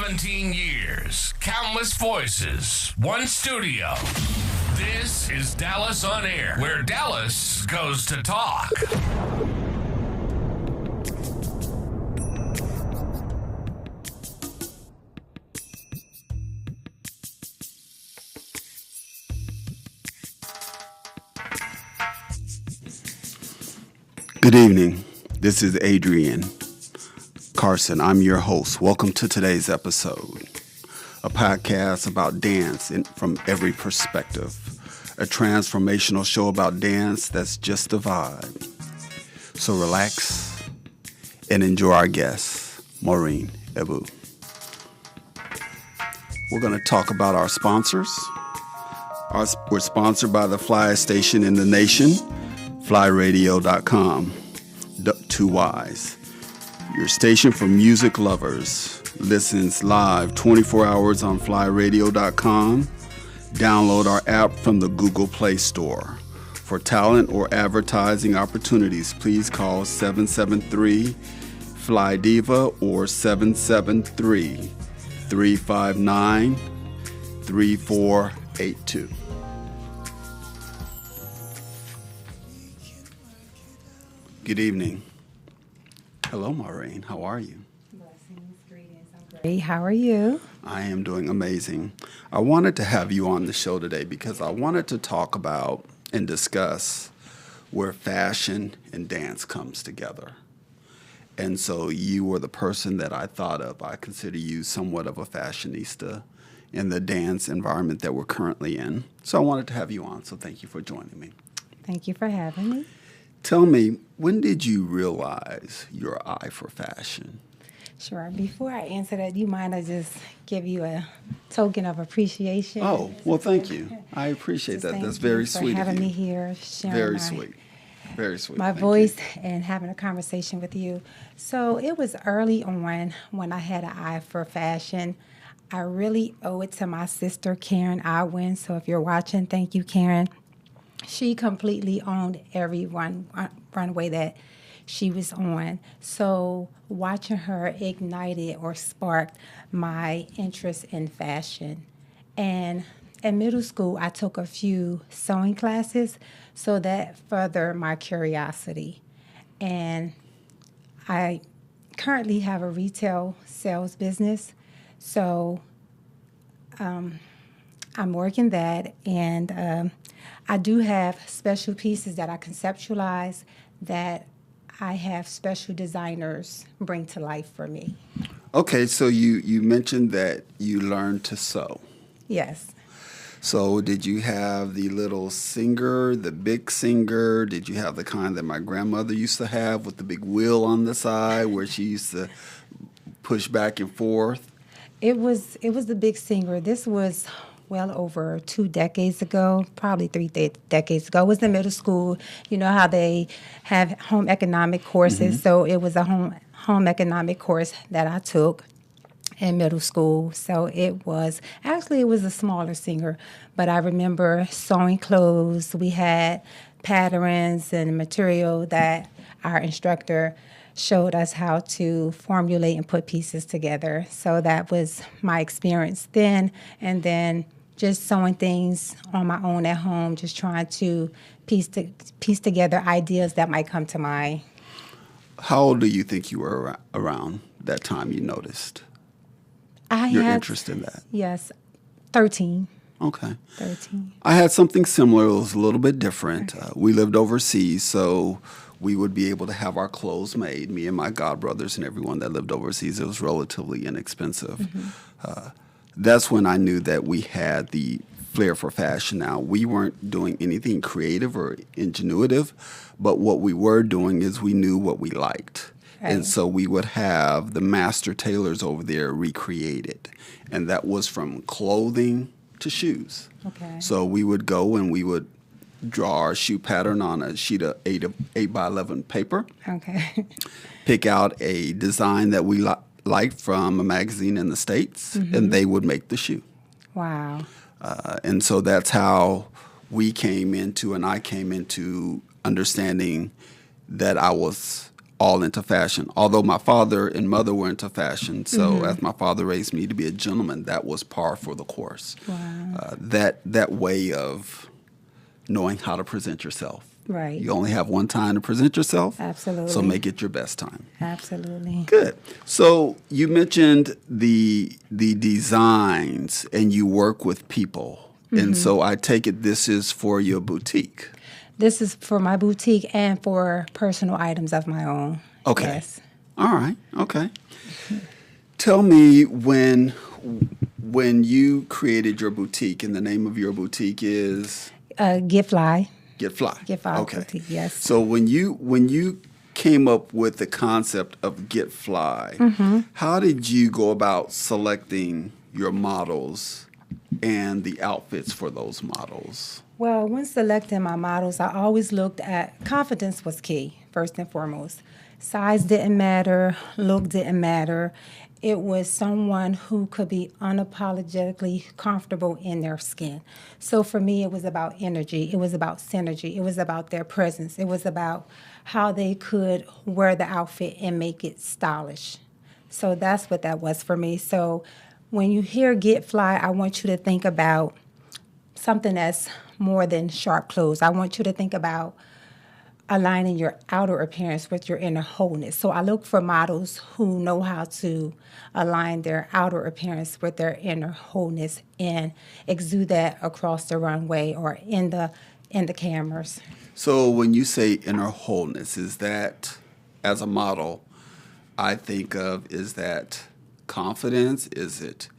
17 years, countless voices, one studio. This is Dallas On Air, where Dallas goes to talk. Good evening. This is Adrian Carson. I'm your host. Welcome to today's episode, a podcast about dance from every perspective, a transformational show about dance that's just a vibe. So relax and enjoy our guest, Maureen Ebuh. We're going to talk about our sponsors. We're sponsored by the flyest station in the nation, flyradio.com. 2 Y's. Your station for music lovers. Listens live 24 hours on flyradio.com. Download our app from the Google Play Store. For talent or advertising opportunities, please call 773-FLY-DIVA or 773-359-3482. Good evening. Hello, Maureen. How are you? Blessings, greetings. I'm great. How are you? I am doing amazing. I wanted to have you on the show today because I wanted to talk about and discuss where fashion and dance comes together. And so you were the person that I thought of. I consider you somewhat of a fashionista in the dance environment that we're currently in. So I wanted to have you on. So thank you for joining me. Thank you for having me. Tell me, when did you realize your eye for fashion? Sure. Before I answer that, do you mind I just give you a token of appreciation? Oh, well, thank you. I appreciate that. That's very sweet of you. For having me here, sharing very sweet. Very sweet. My Thank voice you. and having a conversation with you. So it was early on when I had an eye for fashion. I really owe it to my sister, Karen Iwin. So if you're watching, thank you, Karen. She completely owned every runway that she was on. So watching her ignited or sparked my interest in fashion. And in middle school, I took a few sewing classes, so that furthered my curiosity. And I currently have a retail sales business. So I'm working that, and I do have special pieces that I conceptualize that I have special designers bring to life for me. Okay, so you mentioned that you learned to sew. Yes. So did you have the little singer, the big singer? Did you have the kind that my grandmother used to have with the big wheel on the side where she used to push back and forth? It was the big singer. This was well over 2 decades ago, probably 3 decades ago. I was in middle school. You know how they have home economic courses, Mm-hmm. so it was a home economic course that I took in middle school. So it was a smaller singer, but I remember sewing clothes. We had patterns and material that our instructor showed us how to formulate and put pieces together. So that was my experience then. And then just sewing things on my own at home, just trying to piece together ideas that might come to mind. How old do you think you were around that time you noticed your interest in that? Yes, 13. Okay. 13. I had something similar. It was a little bit different. We lived overseas, so we would be able to have our clothes made, me and my godbrothers and everyone that lived overseas. It was relatively inexpensive. Mm-hmm. That's when I knew that we had the flair for fashion. Now, we weren't doing anything creative or ingenuitive, but what we were doing is we knew what we liked. Right. And so we would have the master tailors over there recreate it. And that was from clothing to shoes. Okay. So we would go and we would draw our shoe pattern on a sheet of 8 by 11 paper. Okay. Pick out a design that we liked from a magazine in the States, mm-hmm. and they would make the shoe. Wow. And so that's how I came into understanding that I was all into fashion. Although my father and mother were into fashion, so as my father raised me to be a gentleman, that was par for the course. Wow. That way of knowing how to present yourself. Right. You only have one time to present yourself. Absolutely. So make it your best time. Absolutely. Good. So you mentioned the designs and you work with people. And so I take it this is for your boutique. This is for my boutique and for personal items of my own. Okay. Yes. All right. Okay. Tell me when you created your boutique, and the name of your boutique is Get Fly. Get Fly. Get Fly Okay. boutique. Yes. So when you came up with the concept of Get Fly, how did you go about selecting your models and the outfits for those models? Well, when selecting my models, I always looked at confidence was key, first and foremost. Size didn't matter, look didn't matter. It was someone who could be unapologetically comfortable in their skin. So for me, it was about energy. It was about synergy. It was about their presence. It was about how they could wear the outfit and make it stylish. So that's what that was for me. So when you hear Get Fly, I want you to think about something that's more than sharp clothes. I want you to think about aligning your outer appearance with your inner wholeness. So I look for models who know how to align their outer appearance with their inner wholeness and exude that across the runway or in the cameras. So when you say inner wholeness, is that, as a model, I think of, is that confidence? Is it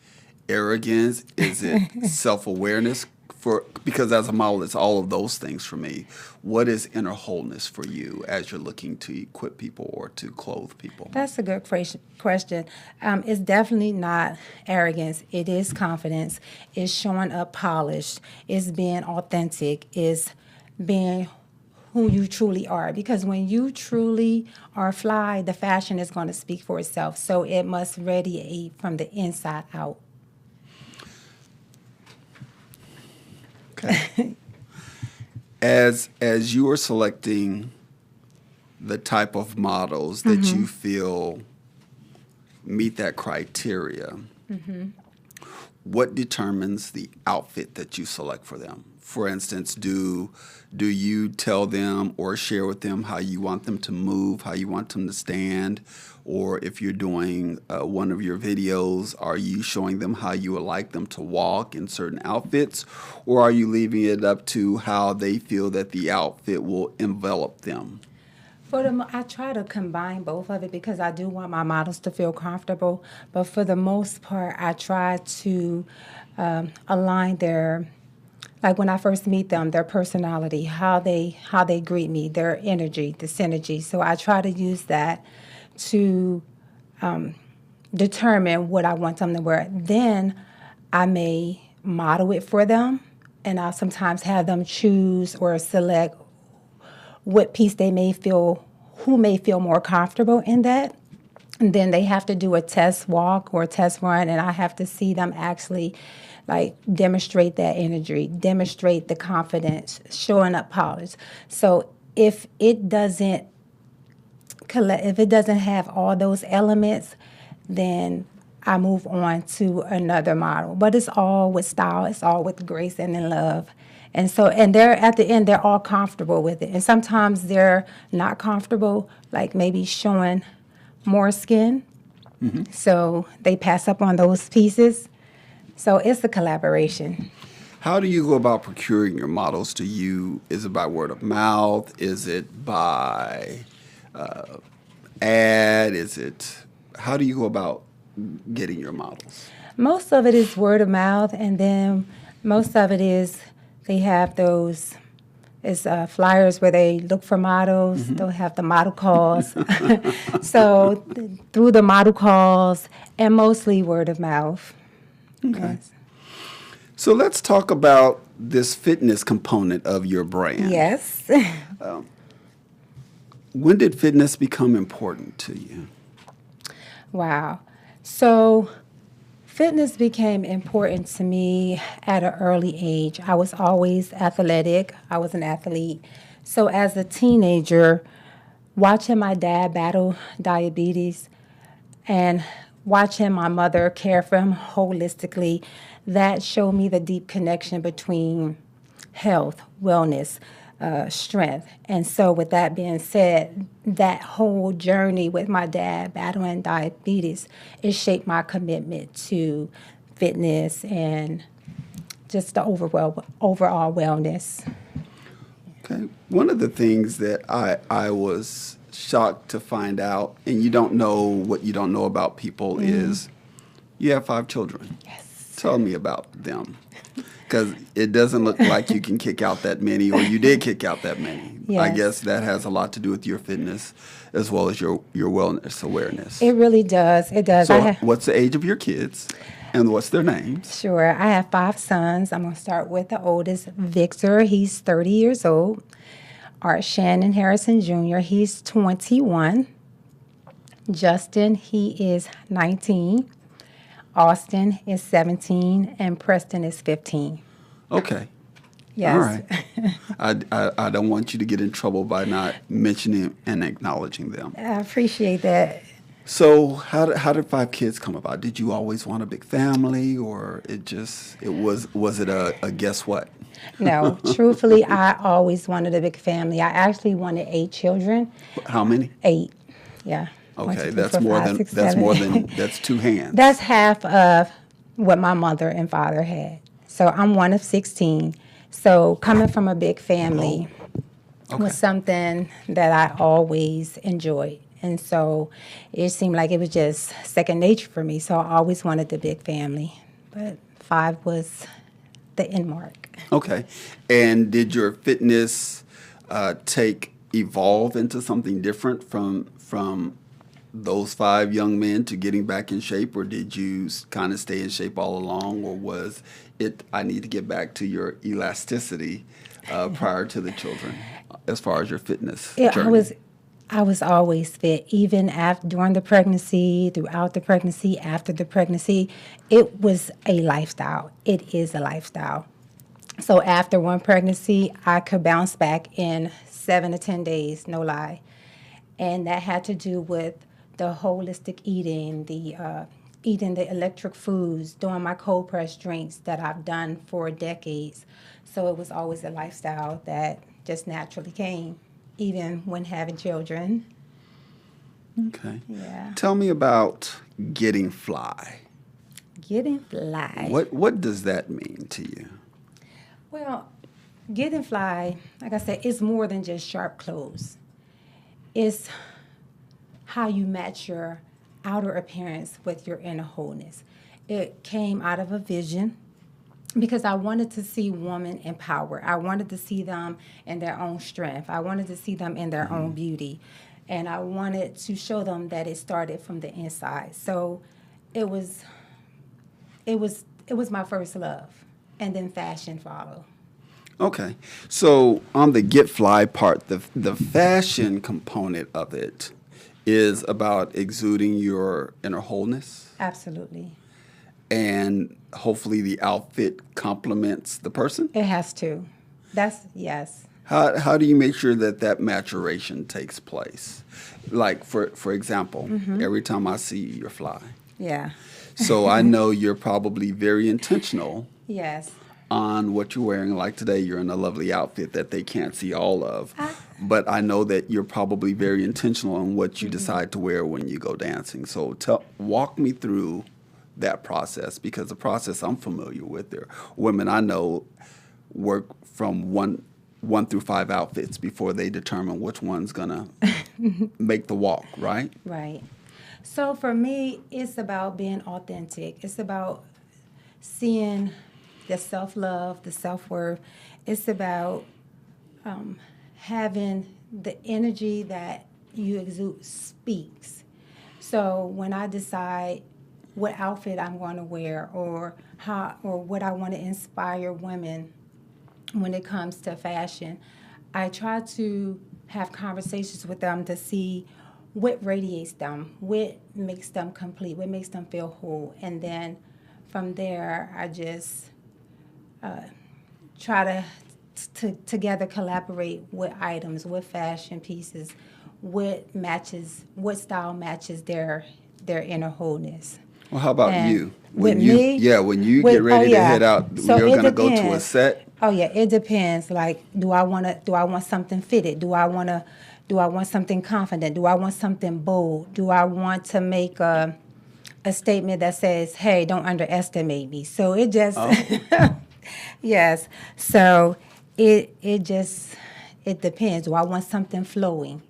arrogance? Is it self-awareness? Because as a model, it's all of those things for me. What is inner wholeness for you as you're looking to equip people or to clothe people? That's a good question. It's definitely not arrogance. It is confidence. It's showing up polished. It's being authentic. It's being who you truly are. Because when you truly are fly, the fashion is going to speak for itself. So it must radiate from the inside out. Okay. As you are selecting the type of models that you feel meet that criteria, what determines the outfit that you select for them? For instance, do you tell them or share with them how you want them to move, how you want them to stand? Or if you're doing one of your videos, are you showing them how you would like them to walk in certain outfits? Or are you leaving it up to how they feel that the outfit will envelop them? I try to combine both of it because I do want my models to feel comfortable. But for the most part, I try to align their, like when I first meet them, their personality, how they greet me, their energy, the synergy. So I try to use that to determine what I want them to wear. Then I may model it for them, and I'll sometimes have them choose or select what piece who may feel more comfortable in that. And then they have to do a test walk or a test run, and I have to see them actually like demonstrate that energy, demonstrate the confidence, showing up polished. So if it doesn't have all those elements, then I move on to another model. But it's all with style, it's all with grace and in love. And so, and they're at the end, they're all comfortable with it. And sometimes they're not comfortable, like maybe showing more skin. So they pass up on those pieces. So it's a collaboration. How do you go about procuring your models to you? Is it by word of mouth? Is it by ad? How do you go about getting your models? Most of it is word of mouth, and then most of it is they have those flyers where they look for models. They'll have the model calls. So through the model calls and mostly word of mouth. Okay. Yes. So let's talk about this fitness component of your brand. Yes. When did fitness become important to you? Wow. So fitness became important to me at an early age. I was always athletic. I was an athlete. So as a teenager, watching my dad battle diabetes and watching my mother care for him holistically, that showed me the deep connection between health, wellness, strength. And so, with that being said, that whole journey with my dad battling diabetes, it shaped my commitment to fitness and just the overall wellness. Okay. One of the things that I was shocked to find out, and you don't know what you don't know about people, is you have 5 children. Yes. Tell me about them. Because it doesn't look like you can kick out that many, or you did kick out that many. Yes. I guess that has a lot to do with your fitness as well as your wellness awareness. It really does. It does. So what's the age of your kids, and what's their names? Sure. I have 5 sons. I'm going to start with the oldest, Victor. He's 30 years old. Art Shannon Harrison Jr., he's 21. Justin, he is 19. Austin is 17, and Preston is 15. Okay. Yes. All right. I don't want you to get in trouble by not mentioning and acknowledging them. I appreciate that. So how did 5 kids come about? Did you always want a big family, or was it a guess what? No, truthfully, I always wanted a big family. I actually wanted 8 children. How many? 8. Yeah. Okay, that's 2 hands. That's half of what my mother and father had. So I'm one of 16. So coming from a big family was something that I always enjoyed. And so it seemed like it was just second nature for me. So I always wanted the big family. But 5 was the end mark. Okay. And did your fitness evolve into something different from those 5 young men to getting back in shape, or did you kind of stay in shape all along, or was it, I need to get back to your elasticity prior to the children as far as your fitness journey? I was always fit, even during the pregnancy, throughout the pregnancy, after the pregnancy. It was a lifestyle. It is a lifestyle. So after one pregnancy, I could bounce back in 7 to 10 days, no lie. And that had to do with the holistic eating, eating the electric foods, doing my cold pressed drinks that I've done for decades. So it was always a lifestyle that just naturally came, even when having children. Okay. Yeah. Tell me about getting fly. Getting fly. What does that mean to you? Well, getting fly, like I said, it's more than just sharp clothes. It's how you match your outer appearance with your inner wholeness. It came out of a vision because I wanted to see women empowered. I wanted to see them in their own strength. I wanted to see them in their own beauty. And I wanted to show them that it started from the inside. So it was my first love. And then fashion followed. Okay. So on the get fly part, the fashion component of it is about exuding your inner wholeness. Absolutely. And hopefully the outfit complements the person? It has to. Yes. How do you make sure that maturation takes place? Like, for example, every time I see you, you're fly. Yeah. So I know you're probably very intentional. Yes. On what you're wearing. Like today, you're in a lovely outfit that they can't see all of. But I know that you're probably very intentional on what you decide to wear when you go dancing. So walk me through that process, because the process I'm familiar with, there women I know work from one through 5 outfits before they determine which one's gonna make the walk, right? Right. So for me, it's about being authentic. It's about seeing the self-love, the self-worth. It's about having the energy that you exude speaks. So when I decide what outfit I'm going to wear, or what I want to inspire women when it comes to fashion, I try to have conversations with them to see what radiates them, what makes them complete, what makes them feel whole. And then from there, I just try to together collaborate with items, with fashion pieces, what style matches their inner wholeness. Well, how about And you? with me? Yeah, when you With- get ready oh, to yeah. head out, So you're it going to go to a depends. set. Oh yeah, it depends. Like, do I want something fitted? Do I want something confident? Do I want something bold? Do I want to make a statement that says, "Hey, don't underestimate me"? So it just yes. So it depends. Do I want something flowing?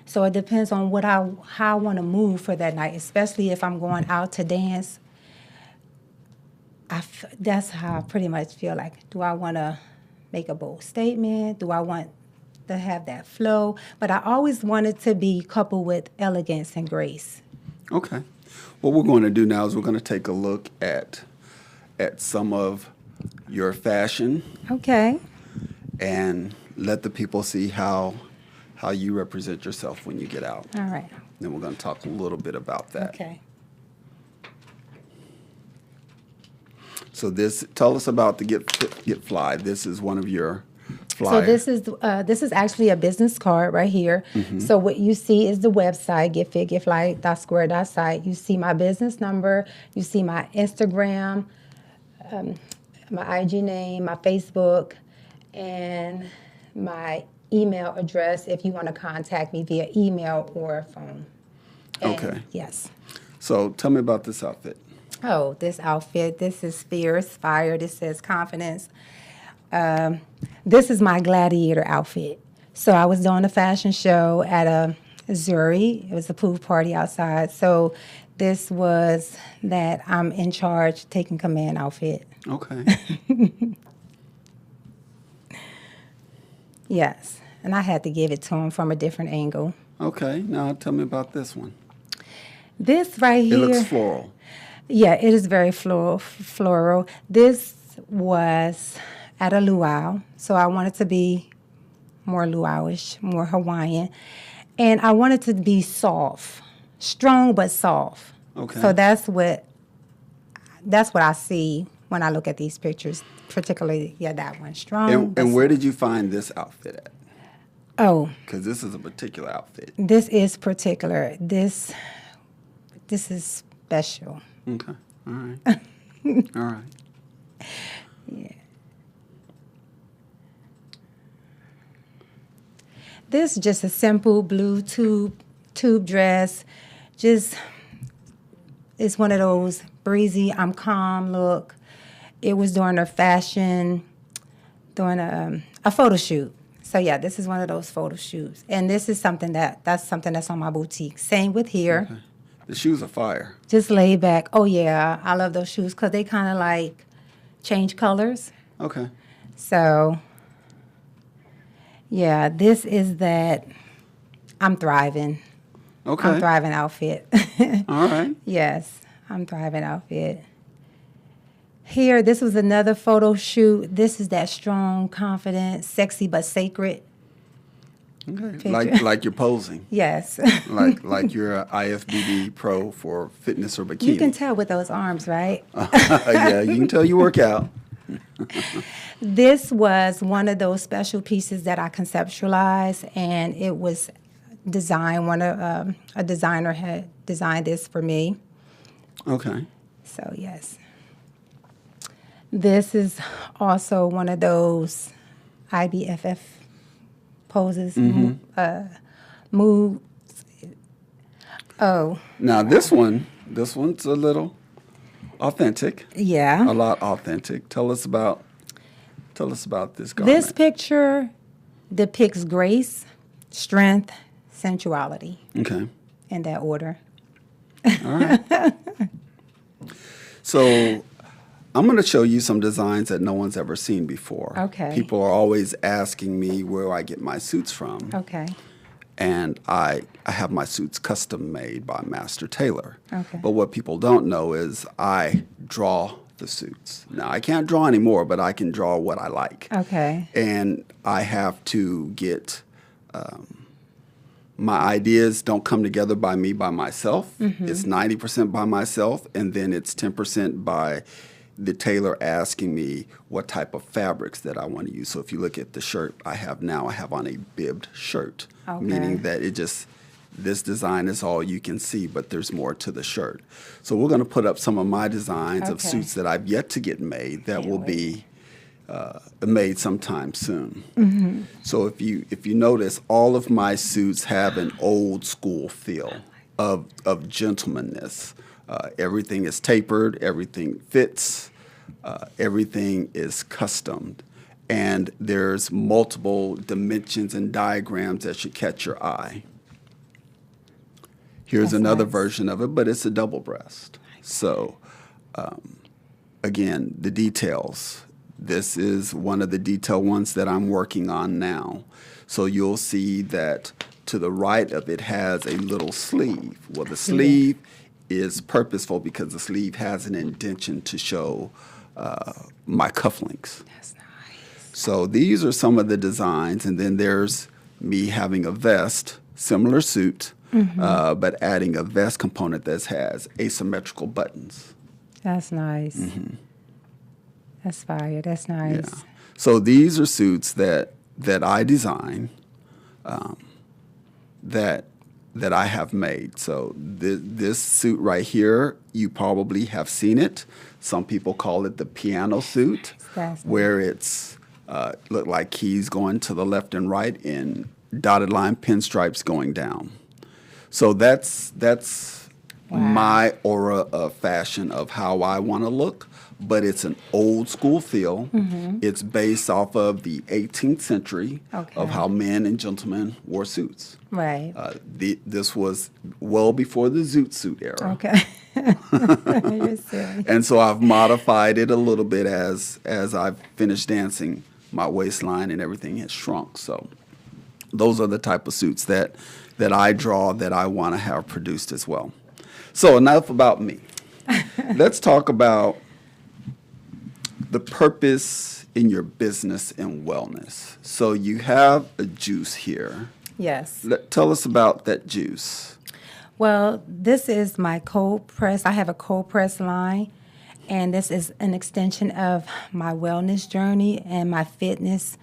So it depends on how I want to move for that night, especially if I'm going out to dance. That's how I pretty much feel like. Do I want to make a bold statement? Do I want to have that flow? But I always want it to be coupled with elegance and grace. Okay. What we're going to do now is we're going to take a look at some of your fashion Okay. and let the people see how you represent yourself when you get out. All right. Then we're going to talk a little bit about that. Okay. So tell us about the Get Fly. This is one of your So flyers. this is actually a business card right here. So what you see is the website, getfitgetfly.square.site. You see my business number. You see my Instagram, my IG name, my Facebook, and my email address if you want to contact me via email or phone. And Okay. yes. So tell me about this outfit. Oh, this outfit, this is fierce, fire, this says confidence. This is my gladiator outfit. So I was doing a fashion show at a Zuri. It was a pool party outside. So this was that I'm in charge, taking command outfit. Okay. Yes. And I had to give it to him from a different angle. Okay. Now tell me about this one. This right It here. looks floral. Yeah, it is very floral. This was at a luau, so I wanted to be more luauish, more Hawaiian, and I wanted to be soft, strong but soft. Okay. So that's what I see when I look at these pictures, particularly that one, strong. but And where did you find this outfit at? Oh, Because this is a particular outfit. this is particular. This is special. Okay. All right. All right. This is just a simple blue tube dress. Just, it's one of those breezy, I'm calm look. It was during a photo shoot. So yeah, this is one of those photo shoots. And this is something that's on my boutique. Same with here. Okay. The shoes are fire. Just laid back. Oh yeah, I love those shoes because they kind of like change colors. Okay. So, yeah, this is that I'm thriving. Okay. I'm thriving outfit. All right. Yes, I'm thriving outfit. Here, this was another photo shoot. This is that strong, confident, sexy but sacred. Okay. Picture. Like you're posing. Yes. like you're an IFBB pro for fitness or bikini. You can tell with those arms, right? Yeah, you can tell you work out. This was one of those special pieces that I conceptualized, and it was designed. A designer had designed this for me. Okay. So yes, this is also one of those IBFF poses. Moves. Oh, Now this one's a little authentic. yeah. A lot authentic. Tell us about this garment. This picture depicts grace, strength, sensuality, Okay. in that order. All right. So I'm going to show you some designs that no one's ever seen before. Okay. People are always asking me where I get my suits from. Okay. And I have my suits custom made by Master Tailor. Okay. But what people don't know is I draw the suits. Now, I can't draw anymore, but I can draw what I like. Okay. And I have to get my ideas don't come together by myself. It's 90% by myself, and then it's 10% by the tailor asking me what type of fabrics that I want to use. So if you look at the shirt I have now, I have on a bibbed shirt, meaning that this design is all you can see, but there's more to the shirt. So we're going to put up some of my designs of suits that I've yet to get made that will be made sometime soon. So if you notice, all of my suits have an old school feel of gentlemanness. Everything is tapered, everything fits, everything is customed, and there's multiple dimensions and diagrams that should catch your eye. Here's another version of it, but it's a double breast. So again, the details. This is one of the detailed ones that I'm working on now. So you'll see that to the right of it has a little sleeve. Well, the sleeve is purposeful because the sleeve has an indentation to show my cufflinks. That's nice. So these are some of the designs, and then there's me having a vest, similar suit, but adding a vest component that has asymmetrical buttons. That's nice. That's fire. That's nice. Yeah. So these are suits that I design, that I have made. So this suit right here, you probably have seen it. Some people call it the piano suit, where it's look like keys going to the left and right and dotted line pinstripes going down. So that's my aura of fashion of how I want to look. But it's an old school feel. It's based off of the 18th century of how men and gentlemen wore suits. Right. This was well before the zoot suit era. Okay. You're silly. And so I've modified it a little bit as I've finished dancing. My waistline and everything has shrunk. So those are the type of suits that I draw that I want to have produced as well. So enough about me. Let's talk about the purpose in your business and wellness. So you have a juice here. Yes. Tell us about that juice. Well, this is my cold press. I have a cold press line, and this is an extension of my wellness journey and my fitness,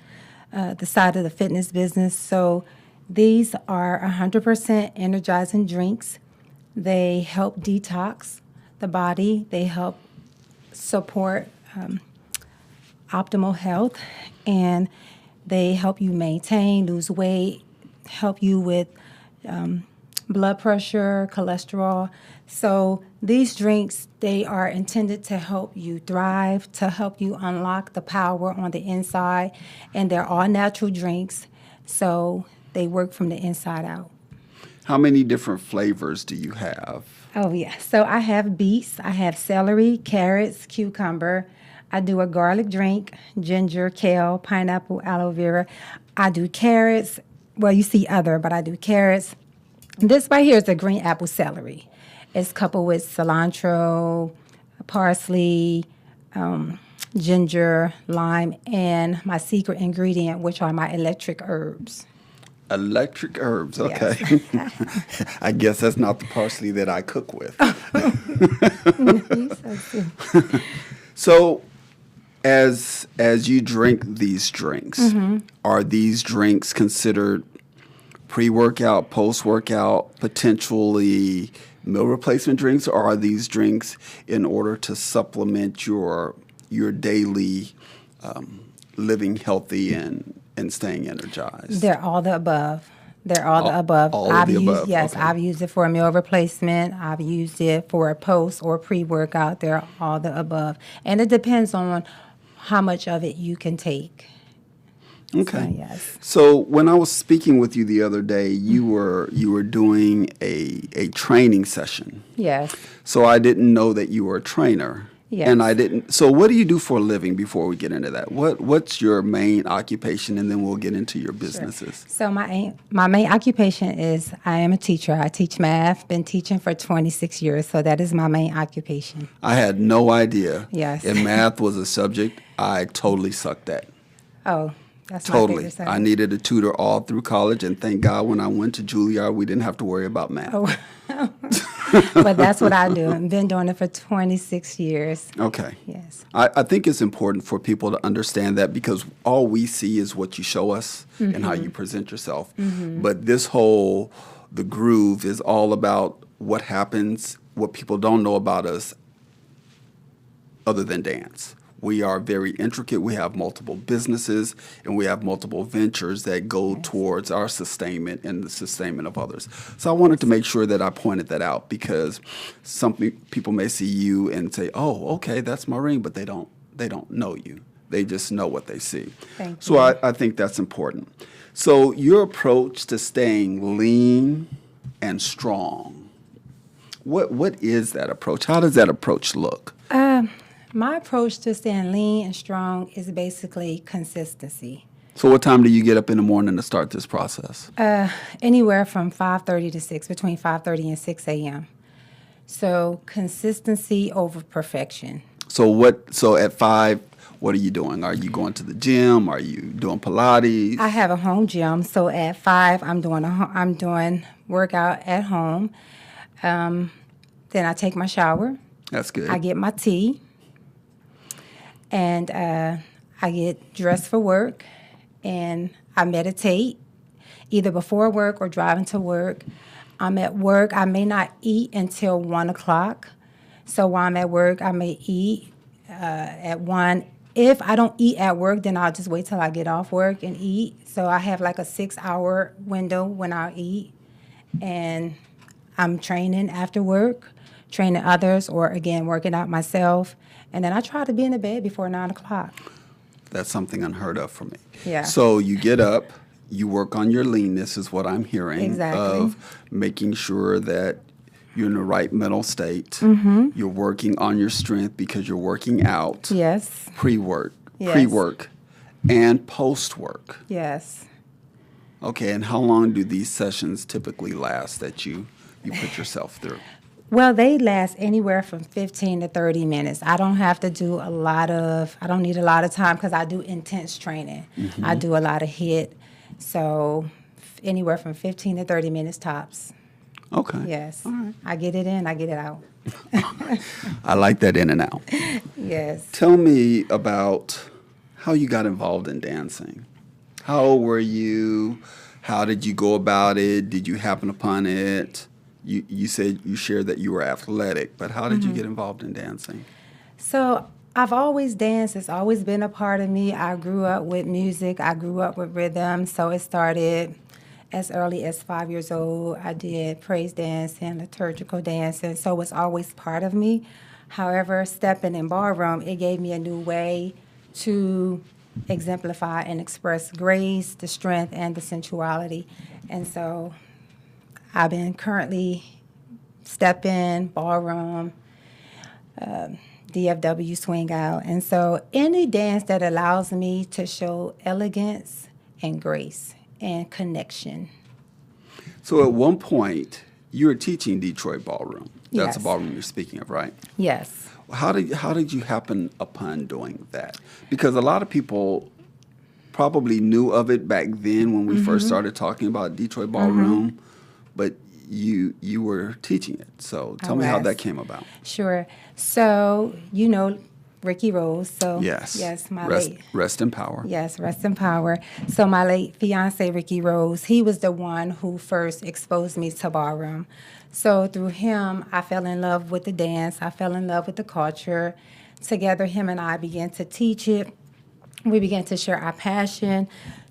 the side of the fitness business. So these are 100% energizing drinks. They help detox the body. They help support optimal health, and they help you maintain, lose weight, help you with blood pressure, cholesterol. So these drinks, they are intended to help you thrive, to help you unlock the power on the inside, and they're all natural drinks, so they work from the inside out. How many different flavors do you have? Oh, yeah. So I have beets, I have celery, carrots, cucumber. I do a garlic drink, ginger, kale, pineapple, aloe vera. I do carrots. Well, you see other, but I do carrots. This right here is a green apple celery. It's coupled with cilantro, parsley, ginger, lime, and my secret ingredient, which are my electric herbs. Electric herbs, okay. Yes. I guess that's not the parsley that I cook with. So as you drink these drinks, are these drinks considered pre-workout, post-workout, potentially meal replacement drinks, or are these drinks in order to supplement your daily living healthy and staying energized? They're all the above. They're all the above. All of the above. Yes, okay. I've used it for a meal replacement. I've used it for a post or pre-workout. They're all the above. And it depends on how much of it you can take. Okay. So, yes. So when I was speaking with you the other day, you were doing a training session. Yes. So I didn't know that you were a trainer. Yes. And I didn't. So what do you do for a living before we get into that? What's your main occupation, and then we'll get into your businesses. Sure. So my main occupation is I am a teacher. I teach math. Been teaching for 26 years. So that is my main occupation. I had no idea. Yes. If math was a subject I totally sucked at. Oh, that's Totally. my favorite subject. I needed a tutor all through college, and thank God when I went to Juilliard, we didn't have to worry about math. Oh. But that's what I do. I've been doing it for 26 years. Okay. Yes. I think it's important for people to understand that because all we see is what you show us and how you present yourself. But the groove is all about what happens, what people don't know about us other than dance. We are very intricate. We have multiple businesses and we have multiple ventures that go towards our sustainment and the sustainment of others. So I wanted to make sure that I pointed that out because some people may see you and say, "Oh, okay, that's Maureen," but they don't know you. They just know what they see. Thank you. So I think that's important. So your approach to staying lean and strong, what is that approach? How does that approach look? My approach to staying lean and strong is basically consistency. So what time do you get up in the morning to start this process? Anywhere from 5:30 to 6, between 5:30 and 6 a.m. So consistency over perfection. So at 5, what are you doing? Are you going to the gym? Are you doing Pilates? I have a home gym, so at 5, I'm doing workout at home. Then I take my shower. That's good. I get my tea. And I get dressed for work, and I meditate either before work or driving to work. I'm at work. I may not eat until 1 o'clock. So while I'm at work, I may eat at 1. If I don't eat at work, then I'll just wait till I get off work and eat. So I have like a 6-hour window when I eat. And I'm training after work, training others, or again, working out myself. And then I try to be in the bed before 9 o'clock. That's something unheard of for me. Yeah. So you get up, you work on your leanness is what I'm hearing. Exactly. Of making sure that you're in the right mental state. You're working on your strength because you're working out. Yes. Pre-work, Yes. pre-work, and post-work. Yes. Okay, and how long do these sessions typically last that you put yourself through? Well, they last anywhere from 15 to 30 minutes. I don't have to do I don't need a lot of time because I do intense training. I do a lot of HIIT. So anywhere from 15 to 30 minutes tops. Okay. Yes. All right. I get it in, I get it out. I like that in and out. Yes. Tell me about how you got involved in dancing. How old were you? How did you go about it? Did you happen upon it? You said you shared that you were athletic, but how did you get involved in dancing? So I've always danced. It's always been a part of me. I grew up with music. I grew up with rhythm. So it started as early as 5 years old. I did praise dancing, liturgical dancing. So it's always part of me. However, stepping in ballroom, it gave me a new way to exemplify and express grace, the strength, and the sensuality. And so I've been currently stepping, ballroom, DFW swing out. And so any dance that allows me to show elegance and grace and connection. So at one point, you were teaching Detroit Ballroom. That's Yes. a ballroom you're speaking of, right? Yes. How did you happen upon doing that? Because a lot of people probably knew of it back then when we first started talking about Detroit Ballroom, but you were teaching it. So tell me how was. that came about. Sure. So, you know Ricky Rose. So Yes. Yes, my rest, late. rest in power. Yes, rest in power. So my late fiance, Ricky Rose, he was the one who first exposed me to ballroom. So through him, I fell in love with the dance. I fell in love with the culture. Together, him and I began to teach it. We began to share our passion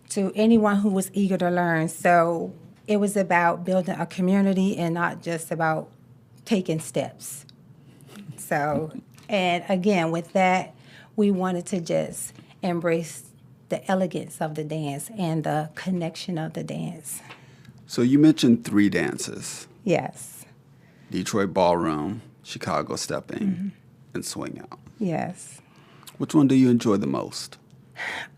to anyone who was eager to learn. So it was about building a community and not just about taking steps. So, and again, with that, we wanted to just embrace the elegance of the dance and the connection of the dance. So you mentioned 3 dances. Yes. Detroit Ballroom, Chicago Stepping, and Swing Out. Yes. Which one do you enjoy the most?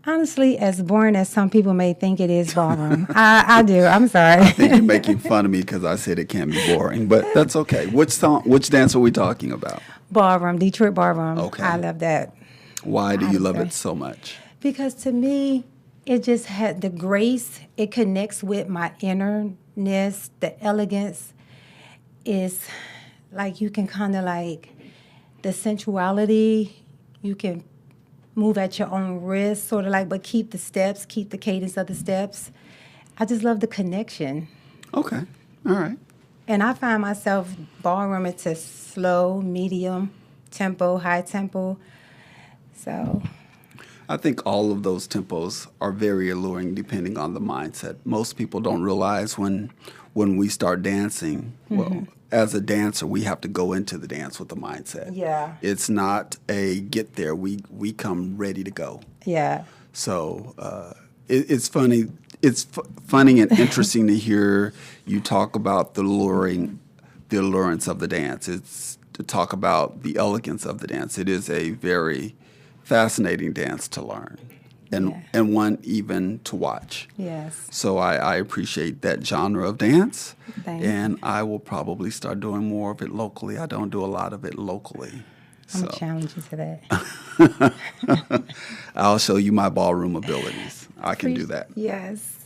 Honestly, as boring as some people may think it is, ballroom. I do. I'm sorry. I think you're making fun of me because I said it can be boring, but that's okay. Which dance are we talking about? Ballroom, Detroit ballroom. Okay. I love that. Why do you love Honestly. it so much? Because to me, it just had the grace. It connects with my innerness. The elegance is like you can kind of like the sensuality, you can move at your own risk, sort of like, but keep the steps, keep the cadence of the steps. I just love the connection. Okay. All right. And I find myself ballroom into slow, medium tempo, high tempo. So I think all of those tempos are very alluring depending on the mindset. Most people don't realize when we start dancing, well, as a dancer, we have to go into the dance with the mindset. Yeah. It's not a get there. We come ready to go. yeah. So it's funny. It's funny and interesting to hear you talk about the allurance of the dance. It's to talk about the elegance of the dance. It is a very fascinating dance to learn, and one even to watch. Yes. So I appreciate that genre of dance, Thanks. and I will probably start doing more of it locally. I don't do a lot of it locally. I'm So challenged to that. I'll show you my ballroom abilities. I can do that. Yes.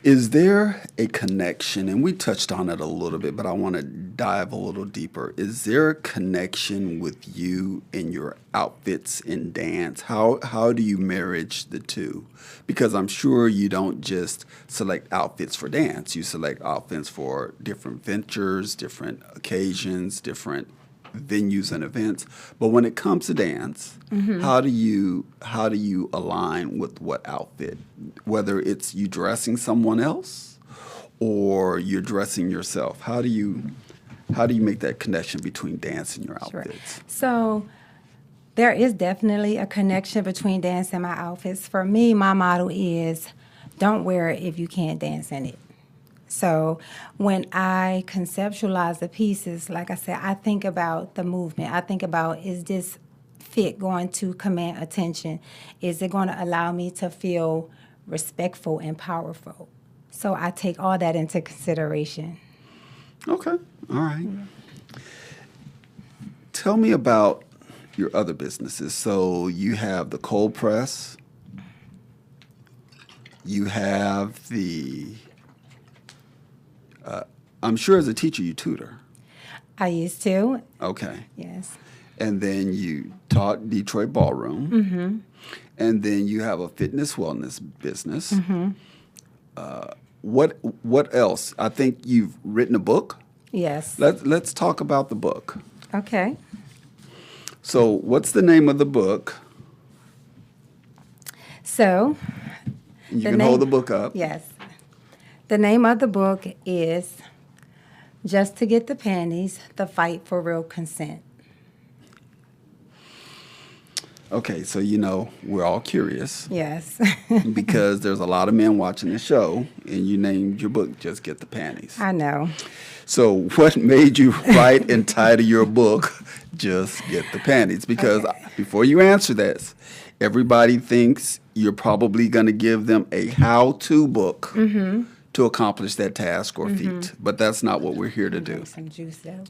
Is there a connection, and we touched on it a little bit, but I want to dive a little deeper. Is there a connection with you and your outfits in dance? How do you marriage the two? Because I'm sure you don't just select outfits for dance. You select outfits for different ventures, different occasions, different venues and events. But when it comes to dance, how do you align with what outfit? Whether it's you dressing someone else or you're dressing yourself. How do you make that connection between dance and your outfits? So there is definitely a connection between dance and my outfits. For me, my motto is don't wear it if you can't dance in it. So when I conceptualize the pieces, like I said, I think about the movement. I think about, is this fit going to command attention? Is it going to allow me to feel respectful and powerful? So I take all that into consideration. Okay. All right. Tell me about your other businesses. So you have the cold press. You have the... I'm sure as a teacher you tutor. I used to. Okay. Yes. And then you taught Detroit Ballroom. And then you have a fitness wellness business. What else? I think you've written a book. Yes. Let's talk about the book. Okay. So what's the name of the book? So You can hold the book up. Yes. The name of the book is Just to Get the Panties, The Fight for Real Consent. Okay, so we're all curious Yes. because there's a lot of men watching the show, and you named your book Just Get the Panties. I know. So what made you write and title your book Just Get the Panties? Because before you answer this, everybody thinks you're probably going to give them a how-to book to accomplish that task or feat. But that's not what we're here to do. Some juice, though.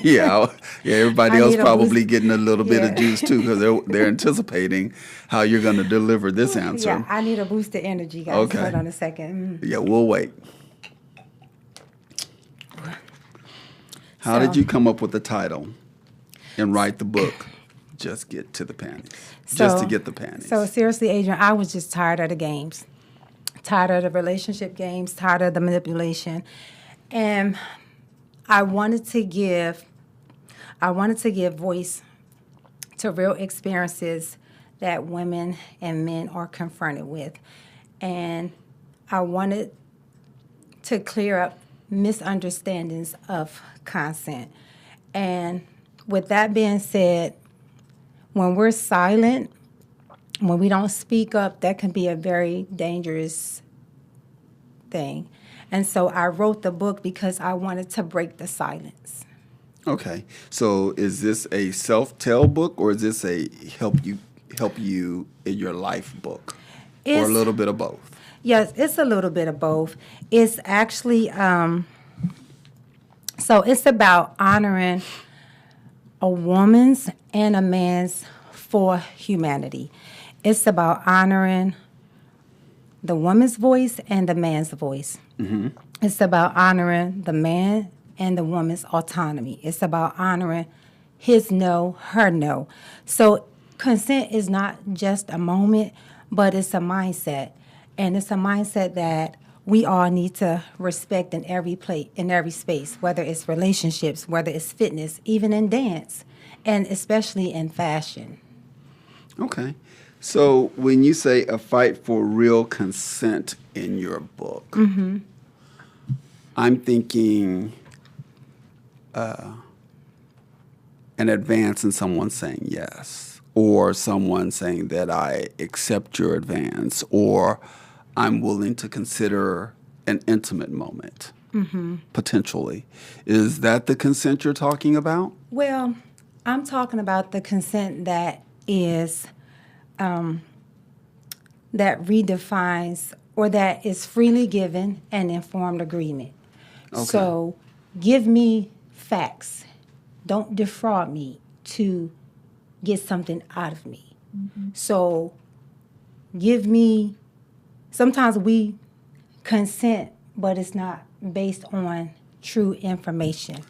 Yeah, everybody I else need a probably boost. getting a little bit of Yeah. juice too because they're anticipating how you're going to deliver this answer. Yeah, I need a boost of energy, guys. Okay. Hold on a second. Yeah, we'll wait. How did So- you come up with the title and write the book, Just Get to the Panties? Just to get the panties. So seriously, Adrian, I was just tired of the games. Tired of the relationship games, tired of the manipulation. And I wanted to give voice to real experiences that women and men are confronted with. And I wanted to clear up misunderstandings of consent. And with that being said, when we're silent, when we don't speak up, that can be a very dangerous thing. And so I wrote the book because I wanted to break the silence. Okay. So is this a self-tell book or is this a help you in your life book? Or a It's- little bit of both? Yes, it's a little bit of both. It's actually, so it's about honoring a woman's and a man's for humanity. It's about honoring the woman's voice and the man's voice. It's about honoring the man and the woman's autonomy. It's about honoring his no, her no. So consent is not just a moment, but it's a mindset. And it's a mindset that we all need to respect in every place, in every space, whether it's relationships, whether it's fitness, even in dance, and especially in fashion. Okay. So when you say a fight for real consent in your book, I'm thinking an advance in someone saying yes, or someone saying that I accept your advance, or I'm willing to consider an intimate moment, potentially. Is that the consent you're talking about? Well, I'm talking about the consent that is that redefines or that is freely given and informed agreement. Okay. So give me facts. Don't defraud me to get something out of me. So give me, sometimes we consent, but it's not based on true information.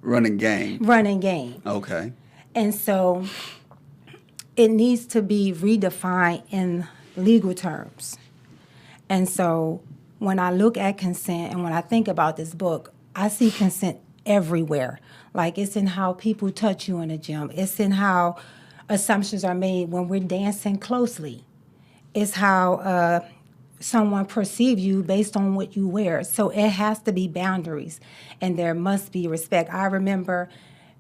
Running game. Running game. Okay. And so it needs to be redefined in legal terms. And so when I look at consent and when I think about this book, I see consent everywhere. Like it's in how people touch you in the gym. It's in how assumptions are made when we're dancing closely. It's how someone perceives you based on what you wear. So it has to be boundaries, and there must be respect. I remember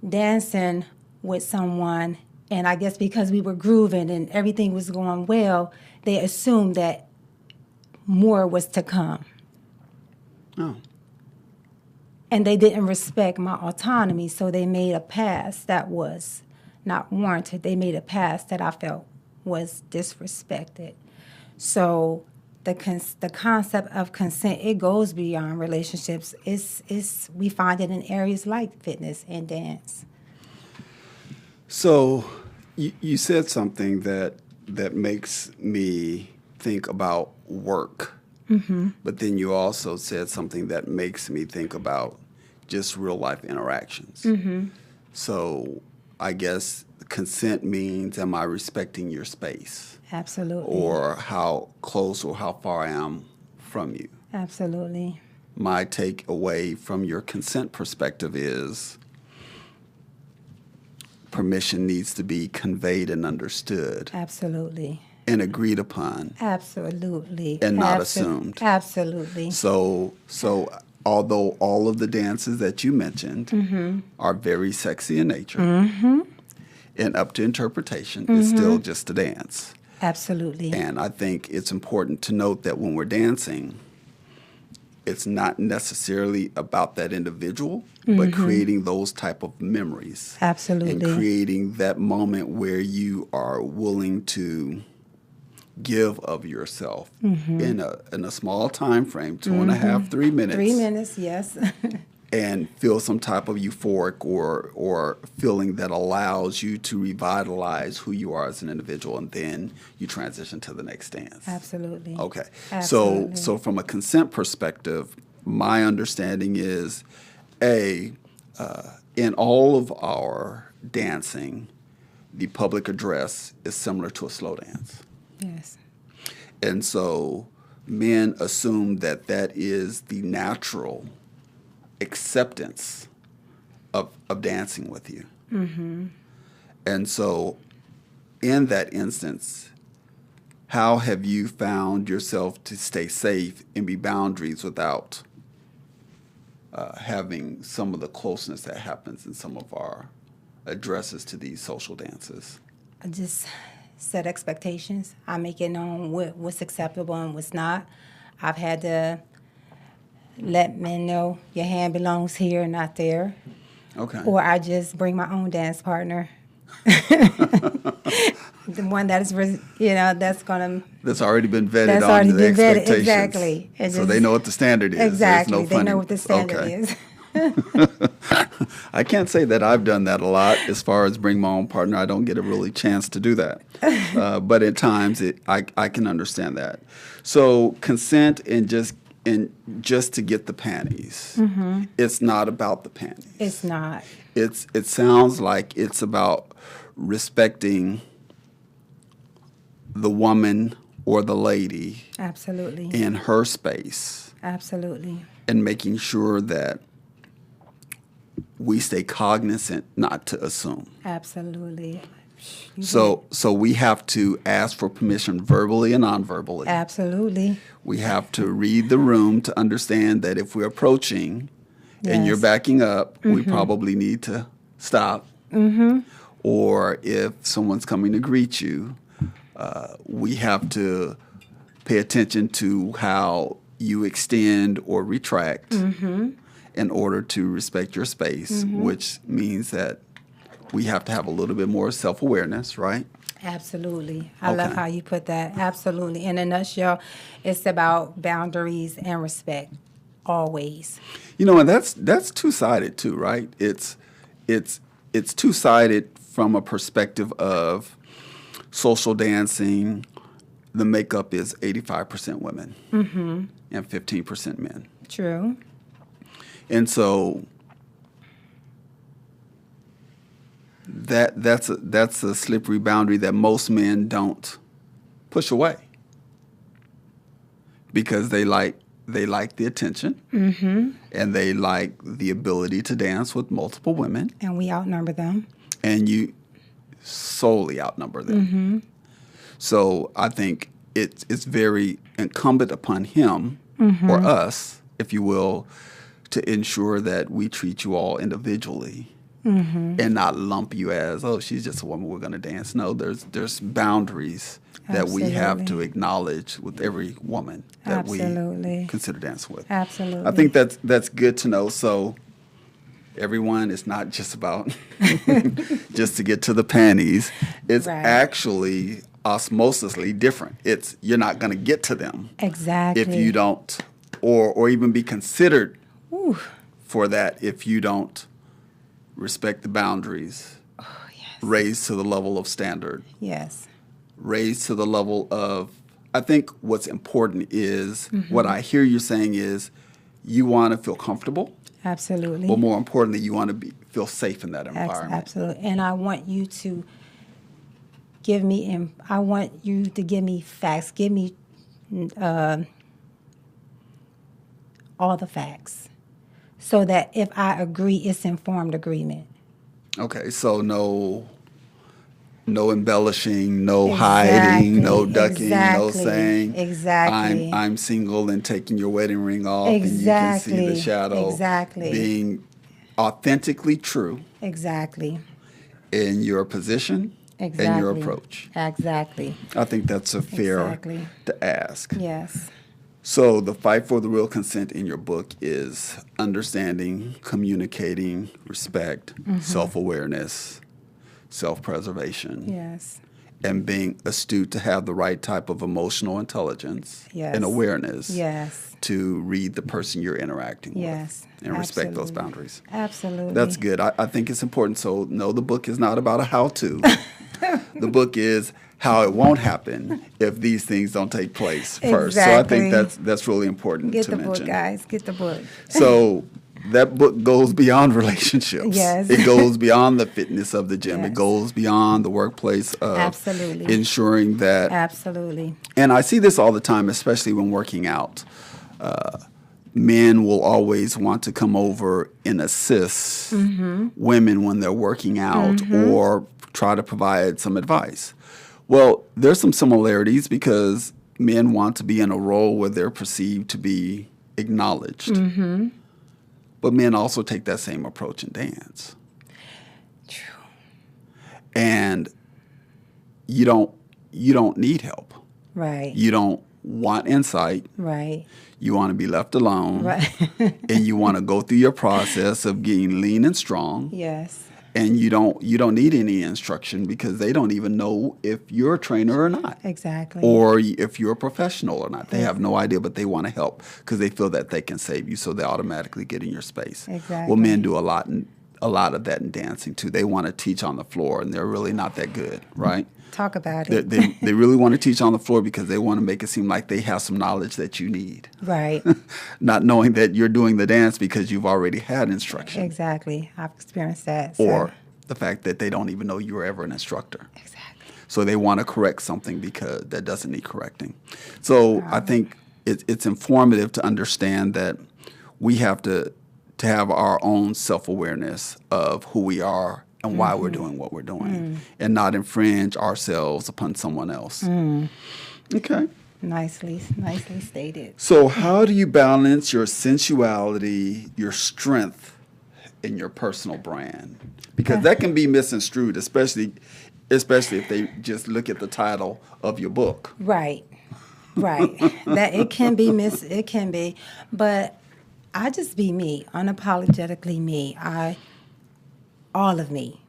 dancing with someone, and I guess because we were grooving and everything was going well, they assumed that more was to come. Oh. And they didn't respect my autonomy, so they made a pass that was not warranted. They made a pass that I felt was disrespected. So the concept of consent, it goes beyond relationships. We find it in areas like fitness and dance. So you said something that makes me think about work. But then you also said something that makes me think about just real life interactions. So I guess consent means, am I respecting your space? Absolutely. Or how close or how far I am from you. Absolutely. My takeaway from your consent perspective is permission needs to be conveyed and understood. Absolutely. And agreed upon. Absolutely. And not assumed. Absolutely. So although all of the dances that you mentioned are very sexy in nature and up to interpretation, it's still just a dance. Absolutely. And I think it's important to note that when we're dancing, it's not necessarily about that individual, but creating those type of memories. Absolutely. And creating that moment where you are willing to give of yourself in a small time frame, 2.5, 3 minutes. 3 minutes, yes. And feel some type of euphoric or feeling that allows you to revitalize who you are as an individual, and then you transition to the next dance. Absolutely. Okay. Absolutely. So from a consent perspective, my understanding is, in all of our dancing, the public address is similar to a slow dance. Yes. And so men assume that that is the natural acceptance of dancing with you. And so in that instance, how have you found yourself to stay safe and be boundaries without having some of the closeness that happens in some of our addresses to these social dances? I just set expectations. I make it known what's acceptable and what's not. I've had to let men know your hand belongs here, not there. Okay. Or I just bring my own dance partner. The one that is, that's going to... That's already been vetted That's on already the been vetted, expectations. exactly. So they know what the standard is. Exactly. There's no They know what the standard is. I can't say that I've done that a lot as far as bring my own partner. I don't get a really chance to do that. But at times I can understand that. So consent and just and just to get the panties. It's not about the panties. It's not. It sounds like it's about respecting the woman or the lady Absolutely. in her space Absolutely. and making sure that we stay cognizant not to assume. Absolutely. So we have to ask for permission verbally and non-verbally. Absolutely. We have to read the room to understand that if we're approaching and you're Yes. backing up, we probably need to stop. Or if someone's coming to greet you, we have to pay attention to how you extend or retract in order to respect your space, which means that we have to have a little bit more self-awareness, right? Absolutely. I love Okay. how you put that. Absolutely. In a nutshell, it's about boundaries and respect, always. You know, and that's two-sided too, right? It's two-sided from a perspective of social dancing. The makeup is 85% women and 15% men. True. And so that's a slippery boundary that most men don't push away because they like the attention and they like the ability to dance with multiple women, And we outnumber them. and you solely outnumber them. So I think it's very incumbent upon him or us, if you will, to ensure that we treat you all individually and not lump you as, oh, she's just a woman, we're going to dance. No, there's boundaries that we have to Absolutely. acknowledge with every woman that Absolutely. we consider dancing with. Absolutely. I think that's good to know. So everyone, it's not just about just to get to the panties. It's Right. actually osmosisly different. It's you're not going to get to them Exactly. if you don't, or even be considered Ooh. for that if you don't respect the boundaries, raised to the level of standard, Yes. raised to the level of, I think what's important is, what I hear you saying is, you want to feel comfortable, Absolutely. but more importantly, you want to feel safe in that environment. Absolutely. And I want you to give me, I want you to give me facts. Give me all the facts so that if I agree, it's informed agreement. Okay, so no embellishing, no hiding, no ducking, no Exactly. saying, Exactly. I'm single and taking your wedding ring off, Exactly. and you can see the shadow. Exactly. Being authentically true Exactly. in your position Exactly. and your approach. Exactly. I think that's a fair Exactly. to ask. Yes. So the fight for the real consent in your book is understanding, communicating, respect, self-awareness, self-preservation, Yes. and being astute to have the right type of emotional intelligence Yes. and awareness Yes. to read the person you're interacting Yes. with and respect those Absolutely. boundaries. Absolutely. That's good. I think it's important. So, no, the book is not about a how-to. The book is how it won't happen if these things don't take place first. So I think Exactly. that's really important Get to the mention. book, guys. Get the book. So that book goes beyond relationships. Yes. It goes beyond the fitness of the gym. It Yes. goes beyond the workplace of Absolutely. ensuring that. Absolutely. And I see this all the time, especially when working out. Men will always want to come over and assist women when they're working out or try to provide some advice. Well, there's some similarities because men want to be in a role where they're perceived to be acknowledged. But men also take that same approach in dance. True. And you don't need help. Right. You don't want insight. Right. You want to be left alone. Right. And you want to go through your process of getting lean and strong. Yes. And you don't need any instruction because they don't even know if you're a trainer or not. Exactly. Or if you're a professional or not. They have no idea, but they want to help because they feel that they can save you, so they automatically get in your space. Exactly. Well, men do a lot of that in dancing too. They want to teach on the floor, and they're really not that good, right? Talk about it. They really want to teach on the floor because they want to make it seem like they have some knowledge that you need. Right. Not knowing that you're doing the dance because you've already had instruction. Exactly. I've experienced that. Or the fact that they don't even know you were ever an instructor. Exactly. So they want to correct something because that doesn't need correcting. So I think it's informative to understand that we have to have our own self-awareness of who we are and why we're doing what we're doing, and not infringe ourselves upon someone else. Okay. Nicely stated. So how do you balance your sensuality, your strength, and your personal brand? Because that can be misconstrued, especially if they just look at the title of your book. Right. That it can be, but I just be me, unapologetically me. All of me.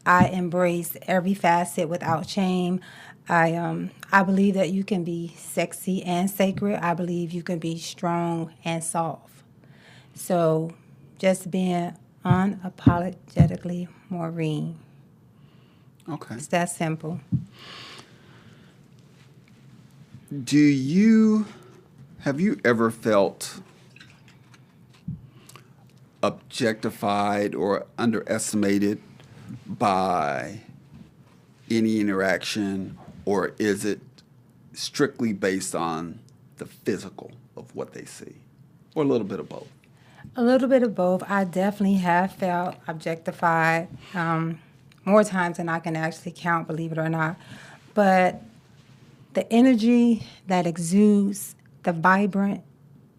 I embrace every facet without shame. I believe that you can be sexy and sacred. I believe you can be strong and soft. So just being unapologetically Maureen. Okay. It's that simple. Have you ever felt objectified or underestimated by any interaction, or is it strictly based on the physical of what they see, or a little bit of both? A little bit of both. I definitely have felt objectified more times than I can actually count, believe it or not. But the energy that exudes, the vibrant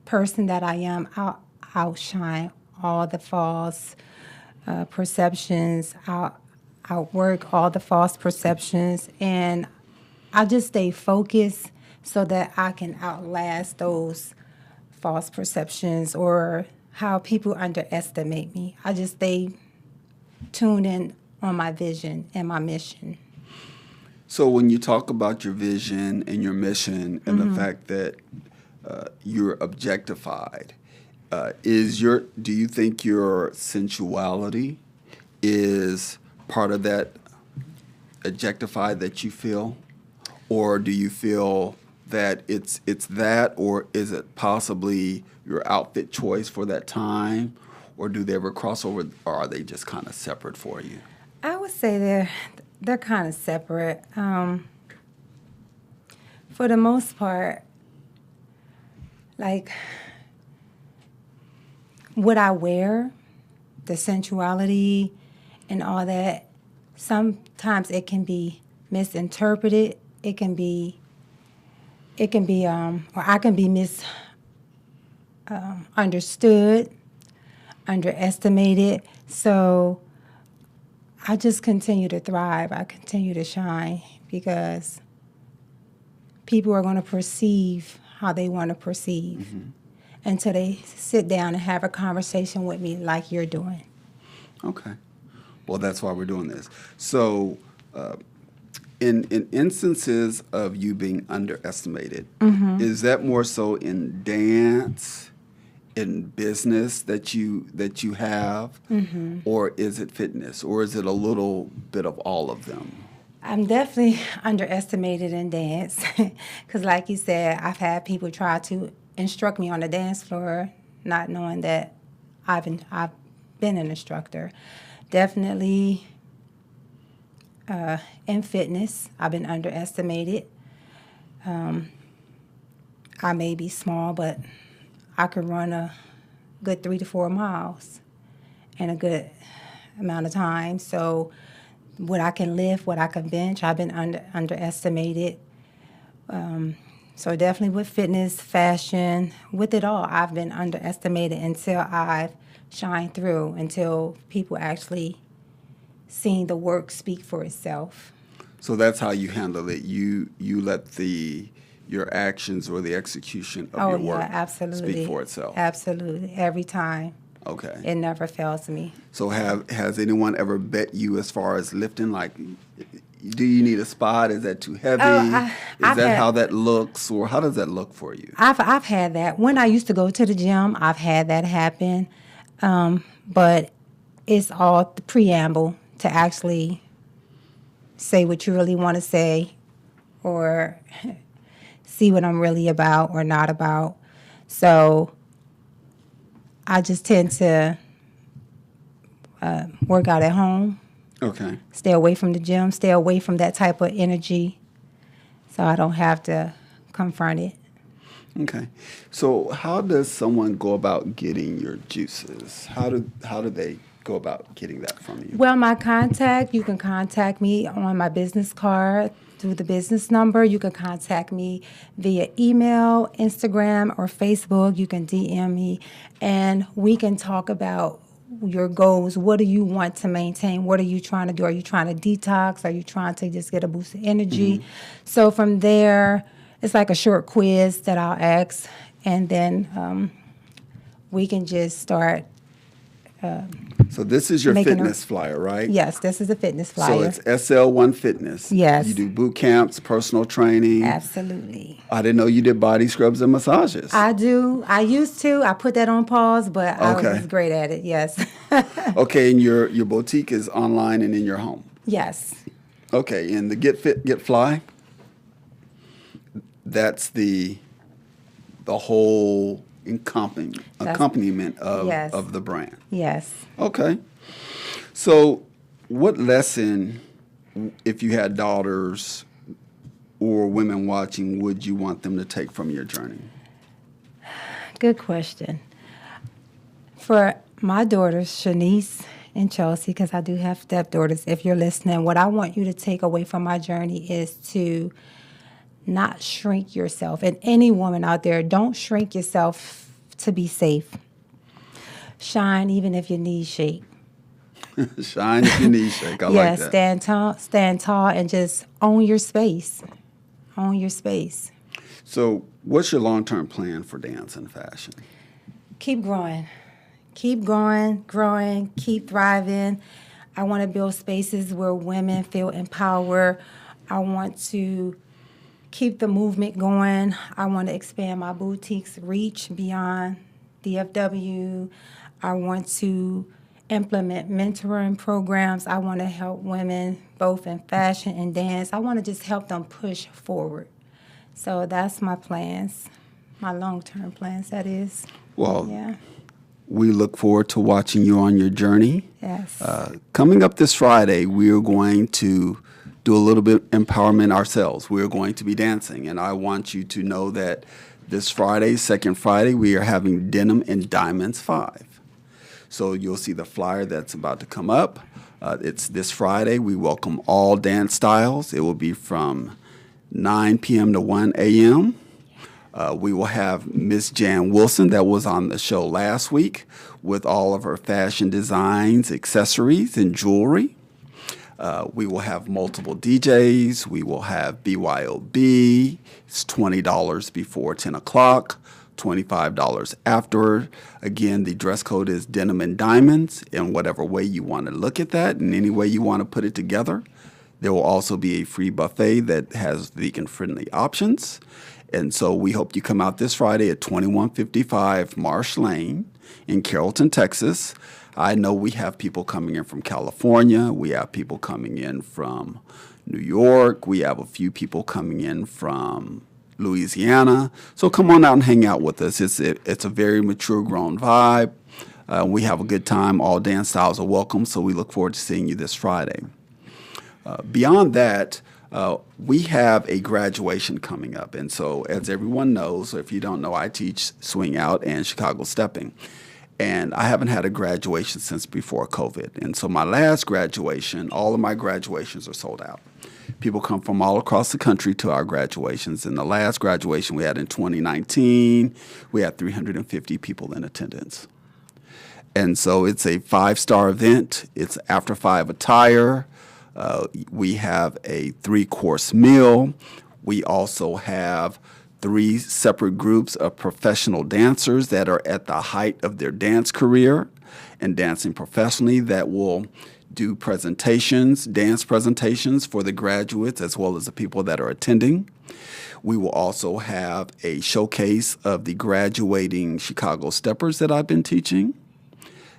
person that I am, I'll outshine all the false perceptions. I'll outwork all the false perceptions, and I just stay focused so that I can outlast those false perceptions or how people underestimate me. I just stay tuned in on my vision and my mission. So when you talk about your vision and your mission and the fact that you're objectified, do you think your sensuality is part of that objectified that you feel? Or do you feel that it's that, or is it possibly your outfit choice for that time? Or do they ever cross over, or are they just kind of separate for you? I would say they're kind of separate. For the most part, like what I wear, the sensuality and all that, sometimes it can be misinterpreted. It can be, or I can be misunderstood, underestimated. So I just continue to thrive. I continue to shine because people are going to perceive how they want to perceive until they sit down and have a conversation with me like you're doing. Okay. Well, that's why we're doing this. So in instances of you being underestimated, is that more so in dance, in business that you have, or is it fitness, or is it a little bit of all of them? I'm definitely underestimated in dance because, like you said, I've had people try to instruct me on the dance floor, not knowing that I've been an instructor. Definitely in fitness, I've been underestimated. I may be small, but I could run a good 3 to 4 miles in a good amount of time. So what I can lift, what I can bench, I've been underestimated. So definitely with fitness, fashion, with it all, I've been underestimated until I've shined through, until people actually seen the work speak for itself. So that's how you handle it. You let your actions or the execution of your work speak for itself. Absolutely. Every time. Okay. It never fails me. So has anyone ever bet you as far as lifting? Like, do you need a spot? Is that too heavy? Is that how that looks, or how does that look for you? I've had that. When I used to go to the gym, I've had that happen. But it's all the preamble to actually say what you really want to say or see what I'm really about or not about. So I just tend to work out at home. Okay. Stay away from the gym. Stay away from that type of energy so I don't have to confront it. Okay. So how does someone go about getting your juices? How do they go about getting that from you? Well, you can contact me on my business card through the business number. You can contact me via email, Instagram, or Facebook. You can DM me, and we can talk about your goals. What do you want to maintain? What are you trying to do? Are you trying to detox? Are you trying to just get a boost of energy? Mm-hmm. So from there, it's like a short quiz that I'll ask, and then we can just start. So this is your fitness flyer, right? Yes, this is a fitness flyer. So it's SL1 Fitness. Yes. You do boot camps, personal training. Absolutely. I didn't know you did body scrubs and massages. I do. I used to. I put that on pause, but I was great at it, yes. Okay, and your boutique is online and in your home? Yes. Okay, and the Get Fit, Get Fly, that's the whole accompaniment of the brand. Yes. Okay. So what lesson, if you had daughters or women watching, would you want them to take from your journey? Good question. For my daughters, Shanice and Chelsea, because I do have stepdaughters, if you're listening, what I want you to take away from my journey is to not shrink yourself. And any woman out there, don't shrink yourself to be safe. Shine even if your knees shake. Shine if your knees shake. I like that. Stand tall and just own your space. Own your space. So what's your long-term plan for dance and fashion? Keep growing. Keep growing, keep thriving. I want to build spaces where women feel empowered. I want to keep the movement going. I want to expand my boutique's reach beyond DFW. I want to implement mentoring programs. I want to help women both in fashion and dance. I want to just help them push forward. So that's my plans, my long-term plans, that is. Well, yeah. We look forward to watching you on your journey. Yes. Coming up this Friday, we are going to do a little bit of empowerment ourselves. We're going to be dancing, and I want you to know that this Friday, second Friday, we are having Denim and Diamonds 5. So you'll see the flyer that's about to come up. It's this Friday. We welcome all dance styles. It will be from 9 p.m. to 1 a.m. We will have Miss Jan Wilson that was on the show last week with all of her fashion designs, accessories, and jewelry. We will have multiple DJs. We will have BYOB. It's $20 before 10 o'clock, $25 after. Again, the dress code is denim and diamonds in whatever way you want to look at that and any way you want to put it together. There will also be a free buffet that has vegan-friendly options. And so we hope you come out this Friday at 2155 Marsh Lane in Carrollton, Texas. I know we have people coming in from California. We have people coming in from New York. We have a few people coming in from Louisiana. So come on out and hang out with us. It's a very mature, grown vibe. We have a good time. All dance styles are welcome. So we look forward to seeing you this Friday. Beyond that, we have a graduation coming up. And so as everyone knows, or if you don't know, I teach Swing Out and Chicago Stepping. And I haven't had a graduation since before COVID. And so my last graduation, all of my graduations are sold out. People come from all across the country to our graduations. And the last graduation we had in 2019, we had 350 people in attendance. And so it's a 5-star event. It's after 5 attire. We have a 3-course meal. We also have 3 separate groups of professional dancers that are at the height of their dance career and dancing professionally that will do presentations, dance presentations for the graduates as well as the people that are attending. We will also have a showcase of the graduating Chicago Steppers that I've been teaching,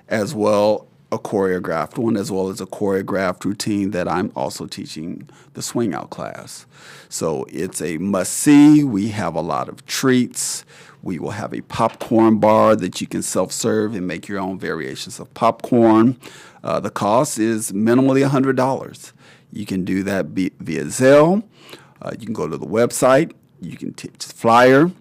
as well a choreographed one as well as a choreographed routine that I'm also teaching the swing out class. So it's a must-see. We have a lot of treats. We will have a popcorn bar that you can self-serve and make your own variations of popcorn. The cost is minimally $100. You can do that via Zelle. You can go to the website. You can take the flyer.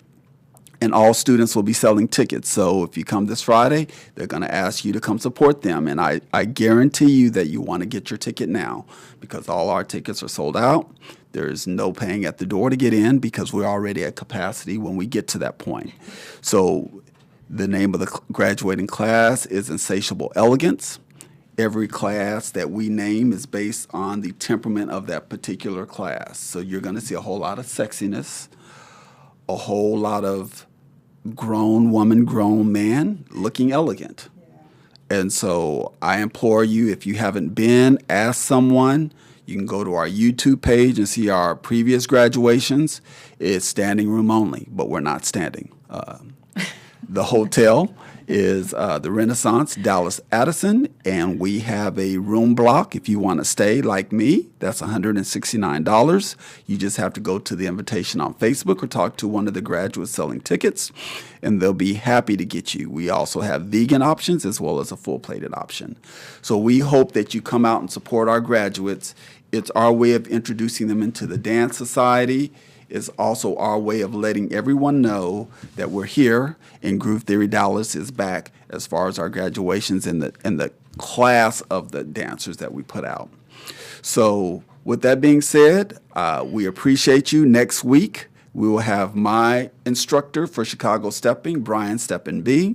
And all students will be selling tickets. So if you come this Friday, they're going to ask you to come support them. And I guarantee you that you want to get your ticket now because all our tickets are sold out. There's no paying at the door to get in because we're already at capacity when we get to that point. So the name of the graduating class is Insatiable Elegance. Every class that we name is based on the temperament of that particular class. So you're going to see a whole lot of sexiness, a whole lot of grown woman, grown man looking elegant. Yeah. And so I implore you, if you haven't been, ask someone. You can go to our YouTube page and see our previous graduations. It's standing room only, but we're not standing. The hotel is the Renaissance Dallas Addison, and we have a room block. If you want to stay like me, that's $169. You just have to go to the invitation on Facebook or talk to one of the graduates selling tickets, and they'll be happy to get you. We also have vegan options as well as a full-plated option. So we hope that you come out and support our graduates. It's our way of introducing them into the dance society. Is also our way of letting everyone know that we're here and Groove Theory Dallas is back as far as our graduations and the class of the dancers that we put out. So with that being said, we appreciate you. Next week, we will have my instructor for Chicago Stepping, Brian Steppen B,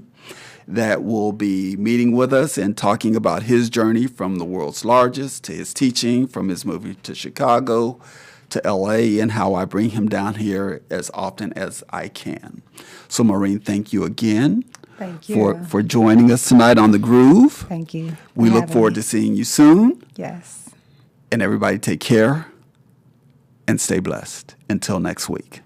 that will be meeting with us and talking about his journey from the world's largest to his teaching, from his moving to Chicago to LA, and how I bring him down here as often as I can. So Maureen, thank you again. Thank you. For joining us tonight on The Groove. Thank you. We look forward to seeing you soon. Yes. And everybody take care and stay blessed. Until next week.